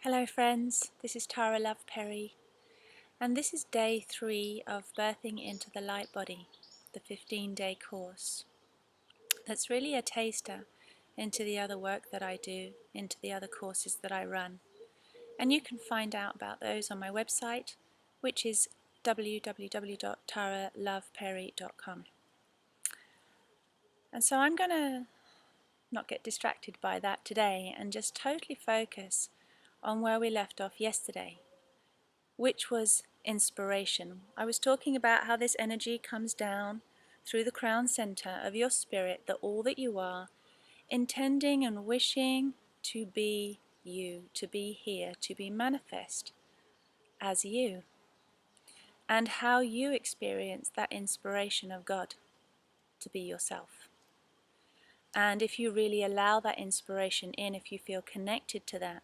Hello friends, this is Tara Love Perry, and this is day 3 of Birthing into the Light Body, the 15-day course. That's really a taster into the other work that I do, into the other courses that I run. And you can find out about those on my website, which is www.taraloveperry.com. And so I'm going to not get distracted by that today and just totally focus on where we left off yesterday, which was inspiration. I was talking about how this energy comes down through the crown center of your spirit, that all that you are, intending and wishing to be you, to be here, to be manifest as you, and how you experience that inspiration of God to be yourself. And if you really allow that inspiration in, if you feel connected to that,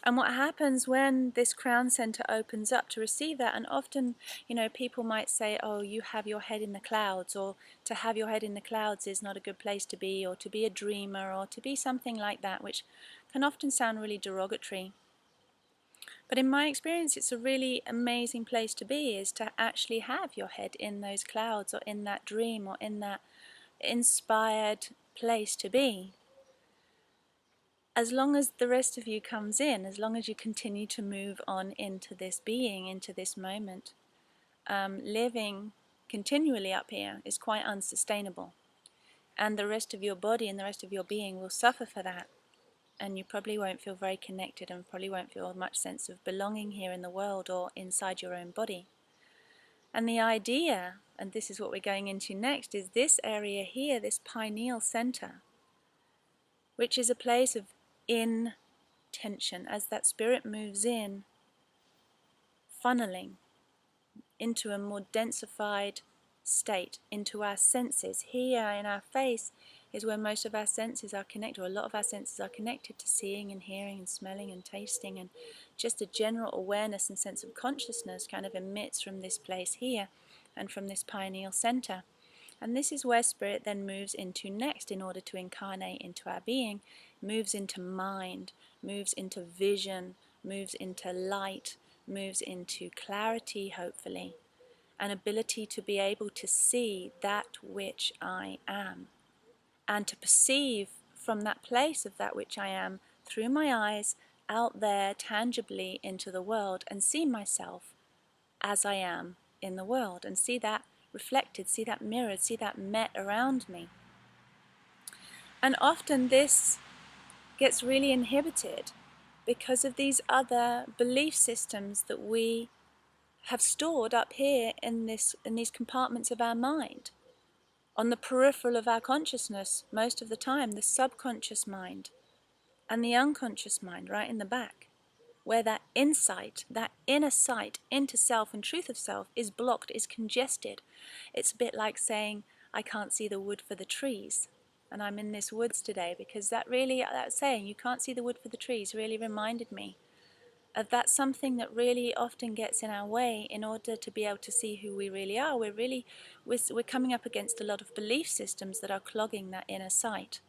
and what happens when this crown center opens up to receive that, and often, people might say, oh, you have your head in the clouds, or to have your head in the clouds is not a good place to be, or to be a dreamer, or to be something like that, which can often sound really derogatory. But in my experience, it's a really amazing place to be, is to actually have your head in those clouds, or in that dream, or in that inspired place to be. As long as the rest of you comes in, as long as you continue to move on into this being, into this moment, living continually up here is quite unsustainable. And the rest of your body and the rest of your being will suffer for that. And you probably won't feel very connected, and probably won't feel much sense of belonging here in the world or inside your own body. And the idea, and this is what we're going into next, is this area here, this pineal center, which is a place of intention, as that spirit moves in, funneling into a more densified state, into our senses. Here in our face is where most of our senses are connected, or a lot of our senses are connected to seeing and hearing and smelling and tasting, and just a general awareness and sense of consciousness kind of emits from this place here and from this pineal center. And this is where spirit then moves into next in order to incarnate into our being, moves into mind, moves into vision, moves into light, moves into clarity, hopefully, an ability to be able to see that which I am, and to perceive from that place of that which I am through my eyes out there tangibly into the world, and see myself as I am in the world, and see that reflected, see that mirrored, see that met around me. And often this gets really inhibited because of these other belief systems that we have stored up here in these compartments of our mind, on the peripheral of our consciousness most of the time, the subconscious mind and the unconscious mind right in the back, where that insight, that inner sight into self and truth of self is blocked, is congested. It's a bit like saying, I can't see the wood for the trees, and I'm in this woods today, because that saying, you can't see the wood for the trees, really reminded me of that something that really often gets in our way in order to be able to see who we really are. We're coming up against a lot of belief systems that are clogging that inner sight.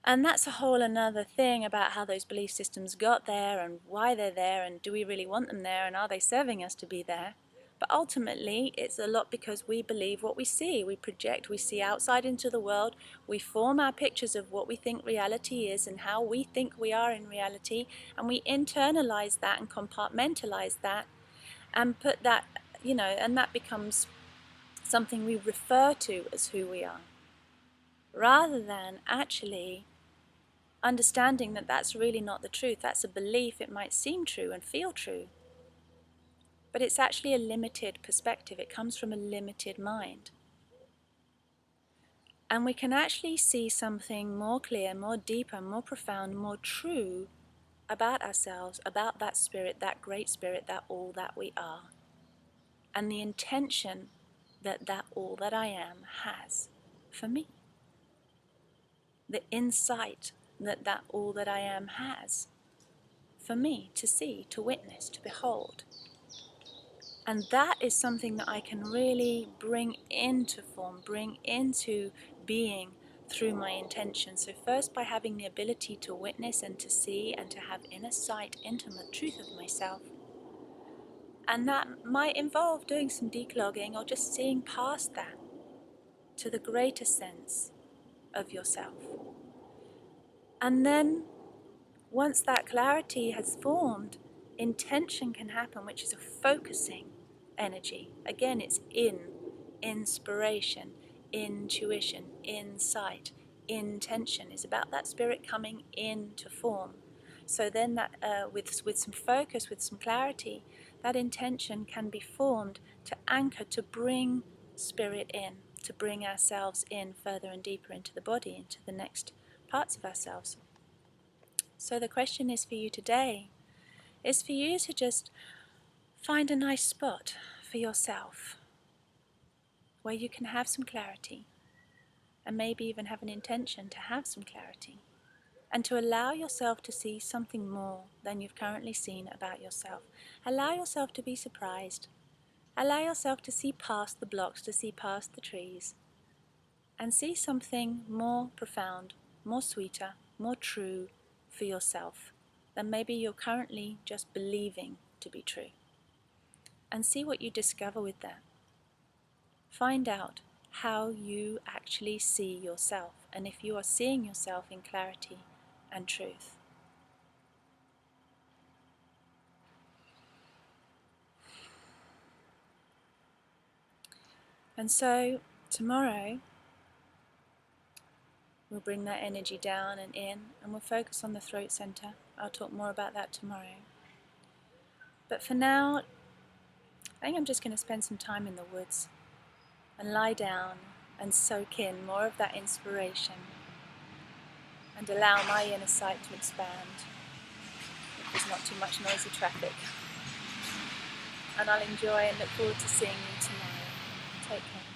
And that's a whole another thing about how those belief systems got there, and why they're there, and do we really want them there, and are they serving us to be there? But ultimately, it's a lot because we believe what we see. We project, we see outside into the world, we form our pictures of what we think reality is and how we think we are in reality, and we internalize that and compartmentalize that and put that, and that becomes something we refer to as who we are, rather than actually understanding that that's really not the truth. That's a belief. It might seem true and feel true, but it's actually a limited perspective. It comes from a limited mind. And we can actually see something more clear, more deeper, more profound, more true about ourselves, about that spirit, that great spirit, that all that we are, and the intention that that all that I am has for me. The insight that that all that I am has for me to see, to witness, to behold. And that is something that I can really bring into form, bring into being through my intention. So first, by having the ability to witness and to see and to have inner sight into the truth of myself. And that might involve doing some declogging or just seeing past that to the greater sense of yourself. And then once that clarity has formed, intention can happen, which is a focusing energy. Again, it's inspiration, intuition, insight. Intention is about that spirit coming into form. So then that with some focus, with some clarity, that intention can be formed to anchor, to bring spirit in, to bring ourselves in further and deeper into the body, into the next parts of ourselves. So the question is for you today, is for you to just find a nice spot for yourself where you can have some clarity, and maybe even have an intention to have some clarity, and to allow yourself to see something more than you've currently seen about yourself. Allow yourself to be surprised. Allow yourself to see past the blocks, to see past the trees, and see something more profound, more sweeter, more true for yourself than maybe you're currently just believing to be true. And see what you discover with that. Find out how you actually see yourself, and if you are seeing yourself in clarity and truth. And so tomorrow we'll bring that energy down and in, and we'll focus on the throat center. I'll talk more about that tomorrow. But for now, I think I'm just going to spend some time in the woods and lie down and soak in more of that inspiration and allow my inner sight to expand if there's not too much noisy traffic. And I'll enjoy and look forward to seeing you tomorrow. Take care.